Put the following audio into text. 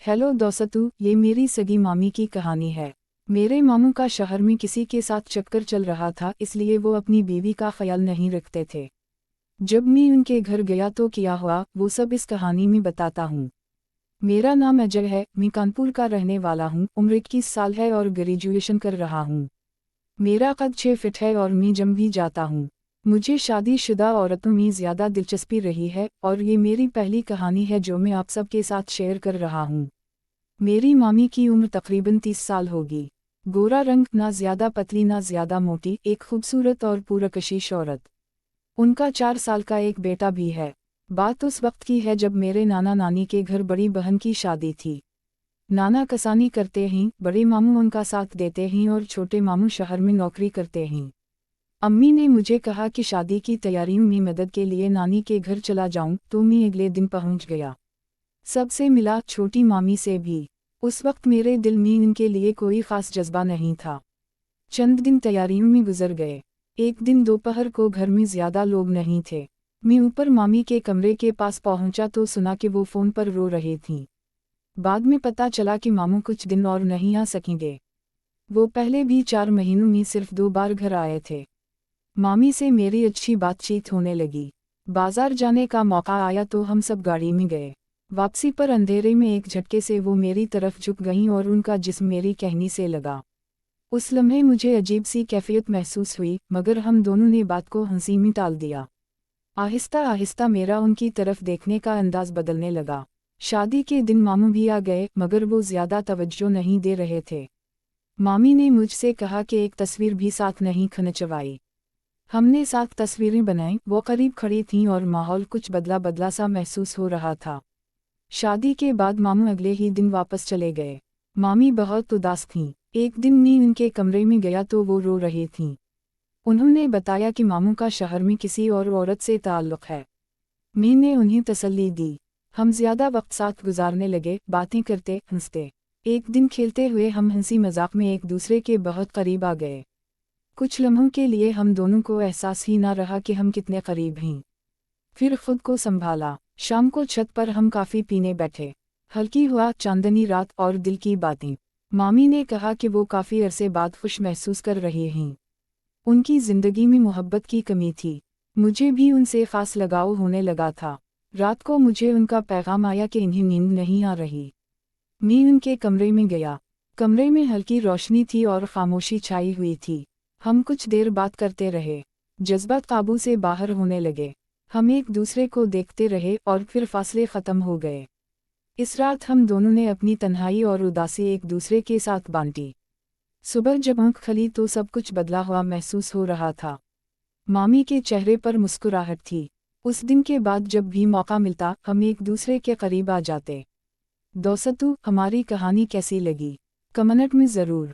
Hello दोस्तों, ये मेरी सगी मामी की कहानी है। मेरे मामू का शहर में किसी के साथ चक्कर चल रहा था, इसलिए वो अपनी बीवी का ख्याल नहीं रखते थे। जब मैं उनके घर गया तो क्या हुआ वो सब इस कहानी में बताता हूँ। मेरा नाम अजय है, मैं कानपुर का रहने वाला हूँ, उम्र 21 साल है और ग्रेजुएशन कर रहा हूँ। मेरा कद 6 फीट है और मैं जिम भी जाता हूँ। मुझे शादीशुदा औरतों में ज़्यादा दिलचस्पी रही है और ये मेरी पहली कहानी है जो मैं आप सबके साथ शेयर कर रहा हूँ। मेरी मामी की उम्र तकरीबन 30 साल होगी। गोरा रंग, ना ज़्यादा पतली ना ज़्यादा मोटी, एक खूबसूरत और पुरकशिश औरत। उनका 4 साल का एक बेटा भी है। बात उस वक्त की है जब मेरे नाना नानी के घर बड़ी बहन की शादी थी। नाना कसानी करते हैं, बड़े मामू उनका साथ देते हैं और छोटे मामू शहर में नौकरी करते हैं। अम्मी ने मुझे कहा कि शादी की तैयारियों में मदद के लिए नानी के घर चला जाऊं, तो मैं अगले दिन पहुंच गया। सबसे मिला, छोटी मामी से भी। उस वक्त मेरे दिल में इनके लिए कोई खास जज्बा नहीं था। चंद दिन तैयारियों में गुजर गए। एक दिन दोपहर को घर में ज्यादा लोग नहीं थे। मैं ऊपर मामी के कमरे के पास पहुंचा तो सुना कि वो फोन पर रो रही थीं। बाद में पता चला कि मामू कुछ दिन और नहीं आ सकेंगे। वो पहले भी 4 महीनों में सिर्फ 2 बार घर आए थे। मामी से मेरी अच्छी बातचीत होने लगी। बाजार जाने का मौका आया तो हम सब गाड़ी में गए। वापसी पर अंधेरे में एक झटके से वो मेरी तरफ झुक गईं और उनका जिस्म मेरी कहनी से लगा। उस लम्हे मुझे अजीब सी कैफियत महसूस हुई, मगर हम दोनों ने बात को हंसी में टाल दिया। आहिस्ता आहिस्ता मेरा उनकी तरफ देखने का अंदाज बदलने लगा। शादी के दिन मामू भी आ गए, मगर वो ज्यादा तवज्जो नहीं दे रहे थे। मामी ने मुझसे कहा कि एक तस्वीर भी साथ नहीं खिंचवाई। हमने साथ तस्वीरें बनाई, वो करीब खड़ी थीं और माहौल कुछ बदला बदला सा महसूस हो रहा था। शादी के बाद मामू अगले ही दिन वापस चले गए। मामी बहुत उदास थीं। एक दिन मैं उनके कमरे में गया तो वो रो रही थीं। उन्होंने बताया कि मामू का शहर में किसी और औरत से ताल्लुक़ है। मैंने उन्हें तसल्ली दी। हम ज्यादा वक्त साथ गुजारने लगे, बातें करते हंसते। एक दिन खेलते हुए हम हंसी मजाक में एक दूसरे के बहुत करीब आ गए। कुछ लम्हों के लिए हम दोनों को एहसास ही ना रहा कि हम कितने करीब हैं। फिर खुद को संभाला। शाम को छत पर हम काफ़ी पीने बैठे। हल्की हुआ, चांदनी रात और दिल की बातें। मामी ने कहा कि वो काफ़ी अरसे बाद खुश महसूस कर रही हैं। उनकी ज़िंदगी में मोहब्बत की कमी थी। मुझे भी उनसे ख़ास लगाव होने लगा था। रात को मुझे उनका पैगाम आया कि इन्हें नींद नहीं आ रही। मैं उनके कमरे में गया। कमरे में हल्की रोशनी थी और खामोशी छाई हुई थी। हम कुछ देर बात करते रहे। जज्बात काबू से बाहर होने लगे। हम एक दूसरे को देखते रहे और फिर फासले ख़त्म हो गए। इस रात हम दोनों ने अपनी तन्हाई और उदासी एक दूसरे के साथ बांटी। सुबह जब आँख खुली तो सब कुछ बदला हुआ महसूस हो रहा था। मामी के चेहरे पर मुस्कुराहट थी। उस दिन के बाद जब भी मौका मिलता हम एक दूसरे के करीब आ जाते। दोस्तों, हमारी कहानी कैसी लगी? कमेंट में ज़रूर